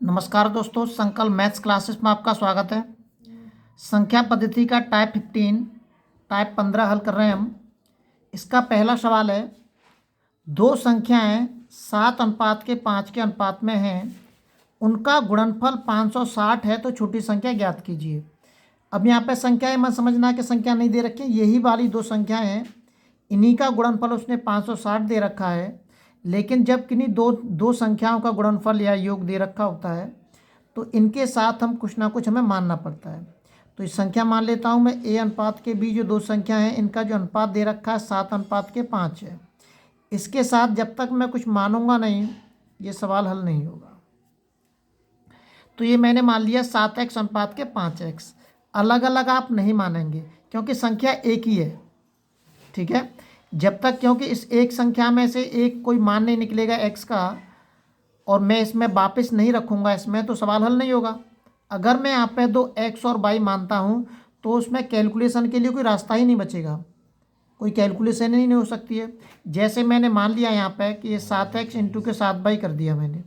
नमस्कार दोस्तों, संकल्प मैथ्स क्लासेस में आपका स्वागत है। संख्या पद्धति का टाइप 15 टाइप 15 हल कर रहे हैं हम। इसका पहला सवाल है, दो संख्याएं 7 अनुपात के 5 के अनुपात में हैं, उनका गुणनफल 560 है तो छोटी संख्या ज्ञात कीजिए। अब यहाँ पे संख्याएं मत समझना कि संख्या नहीं दे रखी है, यही वाली दो संख्याएं हैं, इन्हीं का गुणनफल उसने 560 दे रखा है। लेकिन जब किन्हीं दो दो संख्याओं का गुणनफल या योग दे रखा होता है तो इनके साथ हम कुछ ना कुछ हमें मानना पड़ता है। तो इस संख्या मान लेता हूँ मैं ए अनुपात के बी, जो दो संख्या हैं इनका जो अनुपात दे रखा है 7 अनुपात के 5 है। इसके साथ जब तक मैं कुछ मानूंगा नहीं ये सवाल हल नहीं होगा। तो ये मैंने मान लिया 7x अनुपात के 5x। अलग अलग आप नहीं मानेंगे क्योंकि संख्या एक ही है, ठीक है। जब तक, क्योंकि इस एक संख्या में से एक कोई मान नहीं निकलेगा x का और मैं इसमें वापस नहीं रखूँगा इसमें, तो सवाल हल नहीं होगा। अगर मैं यहाँ पे दो x और y मानता हूँ तो उसमें कैलकुलेशन के लिए कोई रास्ता ही नहीं बचेगा, कोई कैलकुलेशन ही नहीं हो सकती है। जैसे मैंने मान लिया यहाँ पे कि ये 7x इंटू के 7y कर दिया मैंने,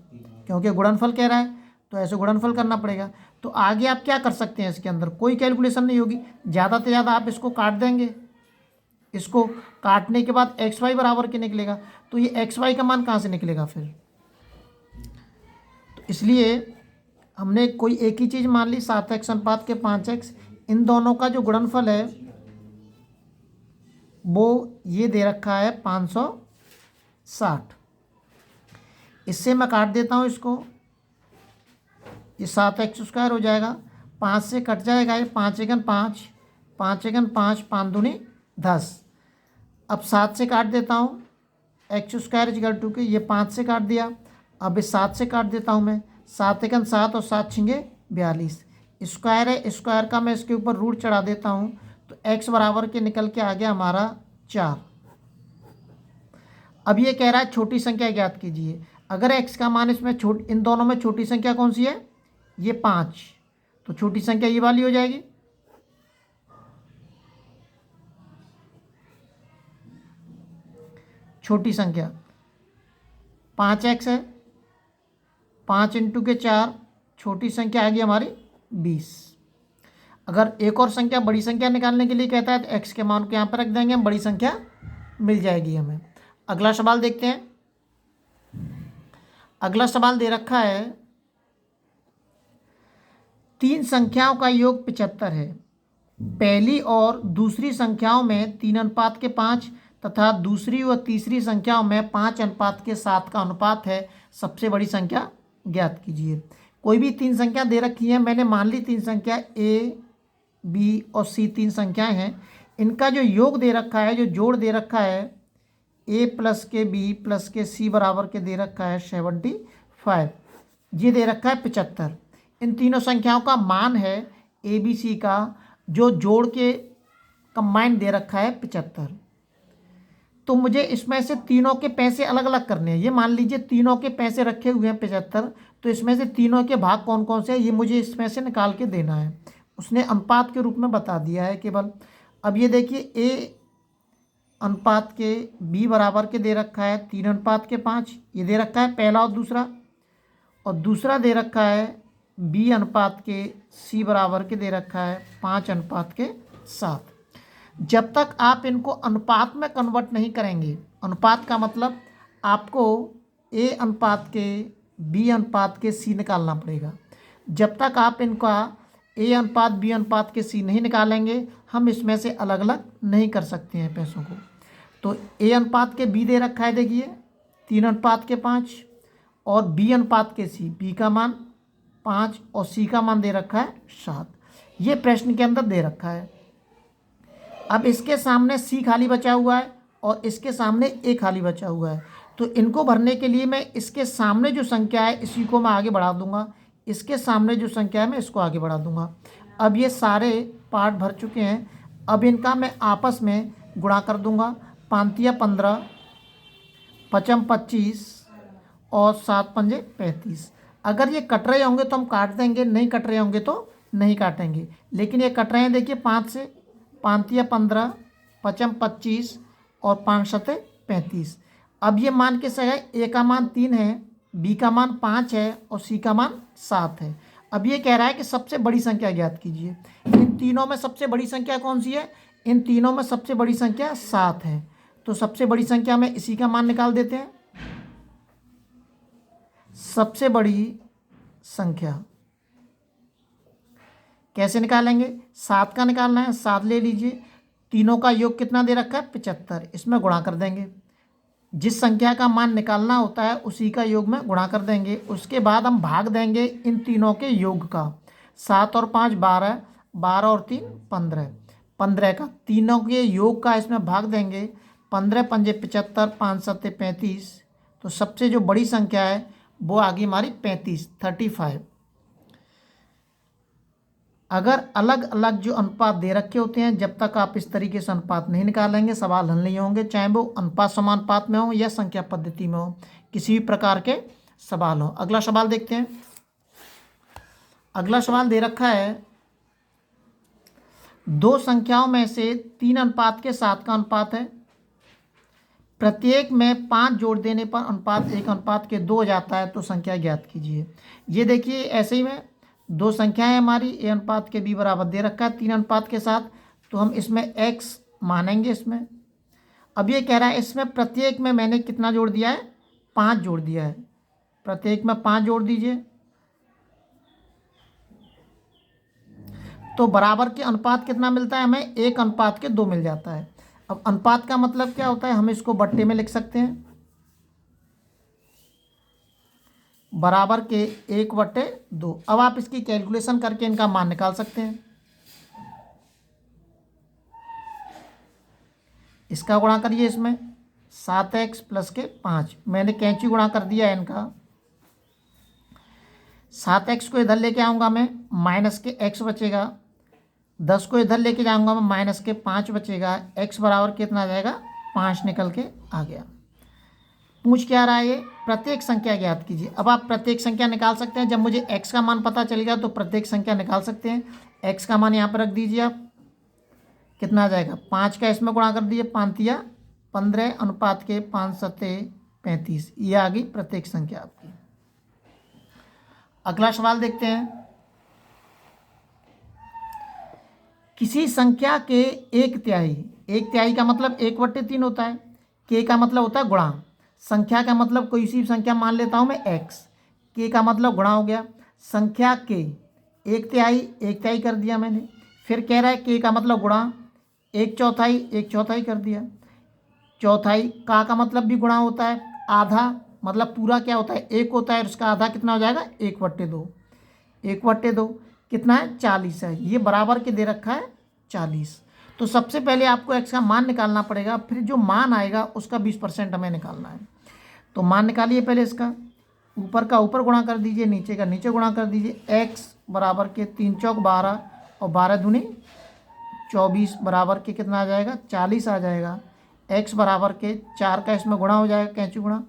क्योंकि गुणनफल कह रहा है तो ऐसे गुणनफल करना पड़ेगा। तो आगे आप क्या कर सकते हैं, इसके अंदर कोई कैलकुलेशन नहीं होगी। ज़्यादा से ज़्यादा आप इसको काट देंगे, इसको काटने के बाद एक्स वाई बराबर के निकलेगा। तो ये एक्स वाई का मान कहाँ से निकलेगा फिर? तो इसलिए हमने कोई एक ही चीज़ मान ली, 7x अनुपात के 5x। इन दोनों का जो गुणनफल है वो ये दे रखा है 560। इससे मैं काट देता हूँ इसको, ये 7x स्क्वायर हो जाएगा, 5 से कट जाएगा ये, 5 एकन 5, 5 एकन 5, 5 दूनी 10। अब 7 से काट देता हूँ, एक्स स्क्वायर इक्वल टू के, ये 5 से काट दिया। अब इस 7 से काट देता हूँ मैं, 7 एकन 7 और 7 छिंगे 42। स्क्वायर है, स्क्वायर का मैं इसके ऊपर रूट चढ़ा देता हूँ तो एक्स बराबर के निकल के आ गया हमारा 4। अब ये कह रहा है छोटी संख्या ज्ञात कीजिए। अगर एक्स का मान इसमें इन दोनों में छोटी संख्या कौन सी है? ये 5, तो छोटी संख्या ये वाली हो जाएगी। छोटी संख्या 5x है, 5 इंटू के 4, छोटी संख्या आ गई हमारी 20। अगर एक और संख्या बड़ी संख्या निकालने के लिए कहता है तो x के मान को यहाँ पर रख देंगे, हम बड़ी संख्या मिल जाएगी हमें। अगला सवाल देखते हैं। अगला सवाल दे रखा है, तीन संख्याओं का योग 75 है। पहली और दूसरी संख्याओं में 3 अनुपात के 5 तथा दूसरी व तीसरी संख्याओं में 5 अनुपात के 7 का अनुपात है। सबसे बड़ी संख्या ज्ञात कीजिए। कोई भी तीन संख्या दे रखी है, मैंने मान ली तीन संख्या ए, बी और सी तीन संख्याएं हैं। इनका जो योग दे रखा है, जो जोड़ दे रखा है, ए प्लस के बी प्लस के सी बराबर के दे रखा है 75, ये दे रखा है 75। इन तीनों संख्याओं का मान है ए बी सी का, जो जोड़ के कंबाइंड दे रखा है 75। तो मुझे इसमें से तीनों के पैसे अलग अलग करने हैं। ये मान लीजिए तीनों के पैसे रखे हुए हैं 75, तो इसमें से तीनों के भाग कौन कौन से हैं ये मुझे इसमें से निकाल के देना है। उसने अनुपात के रूप में बता दिया है केवल। अब ये देखिए, ए अनुपात के बी बराबर के दे रखा है 3 अनुपात के 5, ये दे रखा है पहला और दूसरा दे रखा है बी अनुपात के सी बराबर के दे रखा है 5 अनुपात के 7। जब तक आप इनको अनुपात में कन्वर्ट नहीं करेंगे, अनुपात का मतलब आपको ए अनुपात के बी अनुपात के सी निकालना पड़ेगा। जब तक आप इनका ए अनुपात बी अनुपात के सी नहीं निकालेंगे, हम इसमें से अलग अलग नहीं कर सकते हैं पैसों को। तो ए अनुपात के बी दे रखा है, देखिए 3 अनुपात के 5, और बी अनुपात के सी, बी का मान 5 और सी का मान दे रखा है 7। ये प्रश्न के अंदर दे रखा है। अब इसके सामने सी खाली बचा हुआ है और इसके सामने ए खाली बचा हुआ है, तो इनको भरने के लिए मैं इसके सामने जो संख्या है इसी को मैं आगे बढ़ा दूंगा, इसके सामने जो संख्या है मैं इसको आगे बढ़ा दूंगा। अब ये सारे पार्ट भर चुके हैं। अब इनका मैं आपस में गुणा कर दूंगा। 5 15, 5 25 और 7 पंजे 35। अगर ये कट रहे होंगे तो हम काट देंगे, नहीं कट रहे होंगे तो नहीं काटेंगे। लेकिन ये कट रहे हैं, देखिए 5 से, 5 15, 5 25 और 5 7 35। अब ये मान के सही है, ए का मान 3 है बी का मान 5 है और सी का मान 7 है। अब ये कह रहा है कि सबसे बड़ी संख्या ज्ञात कीजिए। इन तीनों में सबसे बड़ी संख्या कौन सी है? इन तीनों में सबसे बड़ी संख्या 7 है। तो सबसे बड़ी संख्या में इसी का मान निकाल देते हैं। सबसे बड़ी संख्या कैसे निकालेंगे? 7 का निकालना है, 7 ले लीजिए। तीनों का योग कितना दे रखा है? 75। इसमें गुणा कर देंगे। जिस संख्या का मान निकालना होता है उसी का योग में गुणा कर देंगे। उसके बाद हम भाग देंगे इन तीनों के योग का। 7 और 5 12, 12 और 3 15, 15 का तीनों के योग का इसमें भाग देंगे। 15 पंजे 75, 5 सत्ते 35। तो सबसे जो बड़ी संख्या है वो आ गई हमारी 35। अगर अलग अलग जो अनुपात दे रखे होते हैं, जब तक आप इस तरीके से अनुपात नहीं निकालेंगे सवाल हल नहीं होंगे, चाहे वो अनुपात समानुपात में हो या संख्या पद्धति में हो, किसी भी प्रकार के सवाल हो। अगला सवाल देखते हैं। अगला सवाल दे रखा है, दो संख्याओं में से 3 अनुपात के 7 का अनुपात है। प्रत्येक में 5 जोड़ देने पर अनुपात 1 अनुपात के 2 हो जाता है, तो संख्या ज्ञात कीजिए। ये देखिए ऐसे ही में दो संख्याएं हमारी ए अनुपात के बी बराबर दे रखा है 3 अनुपात के साथ, तो हम इसमें x मानेंगे इसमें। अब ये कह रहा है इसमें प्रत्येक में मैंने कितना जोड़ दिया है? 5 जोड़ दिया है। प्रत्येक में 5 जोड़ दीजिए, तो बराबर के अनुपात कितना मिलता है हमें? 1 अनुपात के 2 मिल जाता है। अब अनुपात का मतलब क्या होता है? हम इसको बट्टे में लिख सकते हैं, बराबर के 1/2। अब आप इसकी कैलकुलेशन करके इनका मान निकाल सकते हैं। इसका गुणा करिए इसमें 7x प्लस के 5, मैंने कैंची गुणा कर दिया है इनका। 7x को इधर लेके आऊँगा मैं, माइनस के x बचेगा। 10 को इधर लेके जाऊँगा मैं, माइनस के 5 बचेगा। x बराबर कितना आ जाएगा? 5 निकल के आ गया। पूछ क्या रहा है ये? प्रत्येक संख्या ज्ञात कीजिए। अब आप प्रत्येक संख्या निकाल सकते हैं। जब मुझे x का मान पता चलेगा तो प्रत्येक संख्या निकाल सकते हैं। x का मान यहाँ पर रख दीजिए आप, कितना आ जाएगा? 5 का इसमें गुणा कर दीजिए, 5 15 अनुपात के 5 सत्ते 35। ये आ गई प्रत्येक संख्या आपकी। अगला सवाल देखते हैं। किसी संख्या के 1/3, 1/3 का मतलब 1/3 होता है। k का मतलब होता है गुणा। संख्या का मतलब कोई सी संख्या मान लेता हूँ मैं x, k का मतलब गुणा हो गया। संख्या के 1/3, 1/3 कर दिया मैंने। फिर कह रहा है k का मतलब गुणा, 1/4, 1/4 कर दिया। चौथाई का मतलब भी गुणा होता है। आधा मतलब पूरा क्या होता है? 1 होता है, और उसका आधा कितना हो जाएगा? 1/2। 1/2 कितना है? 40 है। ये बराबर के दे रखा है 40। तो सबसे पहले आपको x का मान निकालना पड़ेगा, फिर जो मान आएगा उसका 20% हमें निकालना है। तो मान निकालिए पहले इसका। ऊपर का ऊपर गुणा कर दीजिए, नीचे का नीचे गुणा कर दीजिए। x बराबर के 3 चौक 12 और 12 दूनी 24 बराबर के कितना आ जाएगा? 40 आ जाएगा। x बराबर के 4 का इसमें गुणा हो जाएगा, कैंची गुणा।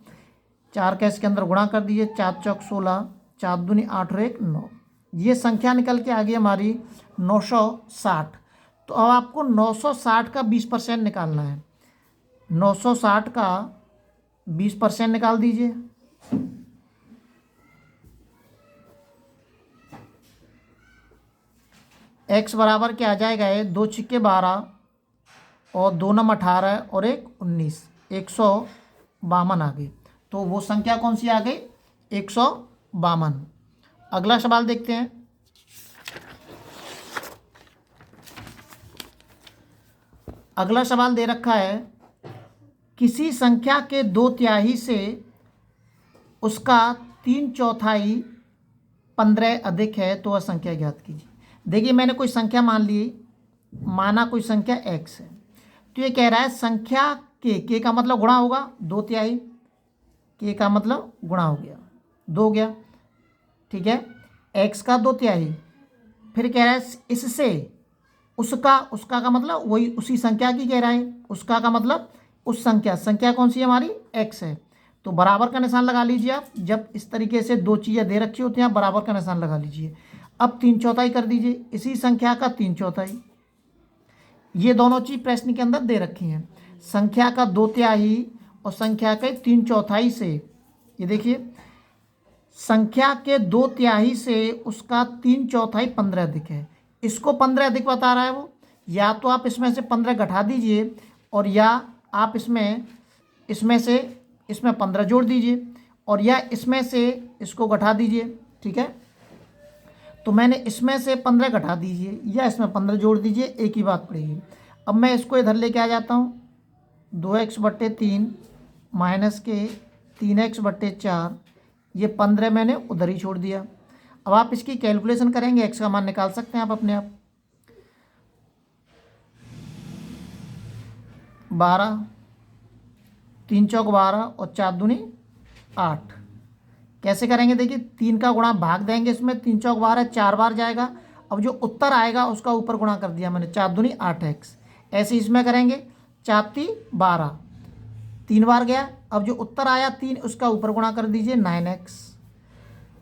4 का इसके अंदर गुणा कर दीजिए, 4 चौक 16, 4 दूनी 8 और 1 9। ये संख्या निकल के आ गई हमारी 960। तो अब आपको 960 का 20% निकालना है। 960 का 20% निकाल दीजिए। x बराबर क्या आ जाएगा? 2 छिक्के 12 और 2 नम 18 और 1 19, 152 आ गई। तो वो संख्या कौन सी आ गई? 152। अगला सवाल देखते हैं। अगला सवाल दे रखा है, किसी संख्या के 2/3 से उसका 3/4 15 अधिक है तो वह संख्या ज्ञात कीजिए। देखिए मैंने कोई संख्या मान ली, माना कोई संख्या x है, तो ये कह रहा है संख्या k का मतलब गुणा होगा 2/3, k का मतलब गुणा हो गया 2 हो गया, ठीक है। x का 2/3, फिर कह रहा है इससे उसका का मतलब वही उसी संख्या की कह रहा है। उसका का मतलब उस संख्या कौन सी है हमारी? x है। तो बराबर का निशान लगा लीजिए आप। जब इस तरीके से दो चीज़ें दे रखी होती हैं आप बराबर का निशान लगा लीजिए। अब 3/4 कर दीजिए इसी संख्या का 3/4। ये दोनों चीज़ प्रश्न के अंदर दे रखी हैं, संख्या का 2/3 और संख्या के 3/4 से। ये देखिए संख्या के 2/3 से उसका 3/4 15 अधिक है। इसको 15 अधिक बता रहा है वो, या तो आप इसमें से 15 घटा दीजिए और या आप इसमें से इसमें 15 जोड़ दीजिए और या इसमें से इसको घटा दीजिए। ठीक है, तो मैंने इसमें से 15 घटा दीजिए या इसमें 15 जोड़ दीजिए, एक ही बात पड़ेगी। अब मैं इसको इधर लेके आ जाता हूँ, 2x/3 माइनस के 3x/4, ये 15 मैंने उधर ही छोड़ दिया। अब आप इसकी कैलकुलेशन करेंगे, x का मान निकाल सकते हैं आप अपने आप। 12, 3 चौक 12 और 4 दूनी 8। कैसे करेंगे, देखिए 3 का गुणा भाग देंगे इसमें, 3 चौक 12 4 बार जाएगा। अब जो उत्तर आएगा उसका ऊपर गुणा कर दिया मैंने, 4 दूनी 8x। ऐसे इसमें करेंगे, 4 × 3 = 12, 3 बार गया। अब जो उत्तर आया 3, उसका ऊपर गुणा कर दीजिए, 9x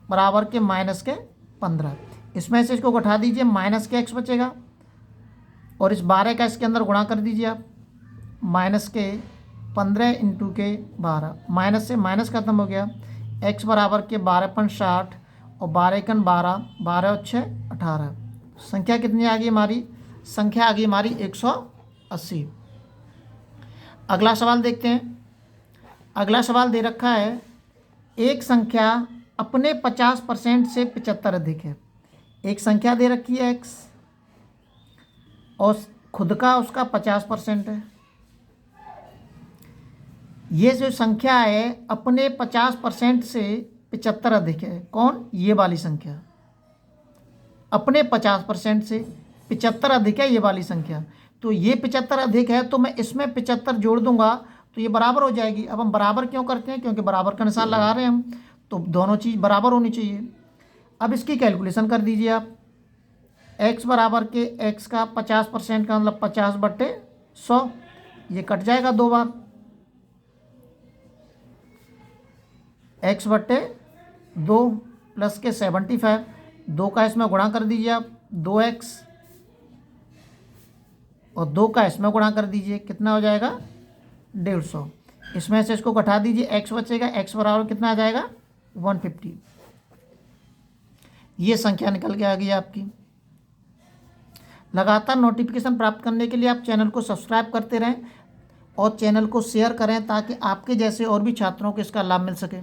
बराबर के -15। इसमें से इसको घटा दीजिए, -x बचेगा और इस 12 का इसके अंदर गुणा कर दीजिए आप, -15 × 12, माइनस से माइनस खत्म हो गया। x बराबर के 12.60 और 12 × 12, 12 और 6 18। संख्या कितनी आ गई हमारी? संख्या आ गई हमारी 180। अगला सवाल देखते हैं। अगला सवाल दे रखा है, एक संख्या अपने 50% से 75 अधिक है। एक संख्या दे रखी है x और खुद का उसका 50% है। ये जो संख्या है अपने 50% से 75 अधिक है। कौन? ये वाली संख्या अपने 50% से 75 अधिक है, ये वाली संख्या। तो ये 75 अधिक है तो मैं इसमें 75 जोड़ दूंगा तो ये बराबर हो जाएगी। अब हम बराबर क्यों करते हैं? क्योंकि बराबर का निशान लगा रहे हैं हम, तो दोनों चीज़ बराबर होनी चाहिए। अब इसकी कैलकुलेशन कर दीजिए आप। x बराबर के x का 50% का मतलब 50/100, ये कट जाएगा 2 बार, x/2 प्लस के 75, 2 का इसमें गुणा कर दीजिए आप, 2x और 2 का इसमें गुणा कर दीजिए, कितना हो जाएगा? 150। इसमें से इसको घटा दीजिए, x बचेगा, x बराबर कितना आ जाएगा? 150। ये संख्या निकल के आ गई आपकी। लगातार नोटिफिकेशन प्राप्त करने के लिए आप चैनल को सब्सक्राइब करते रहें और चैनल को शेयर करें ताकि आपके जैसे और भी छात्रों को इसका लाभ मिल सके।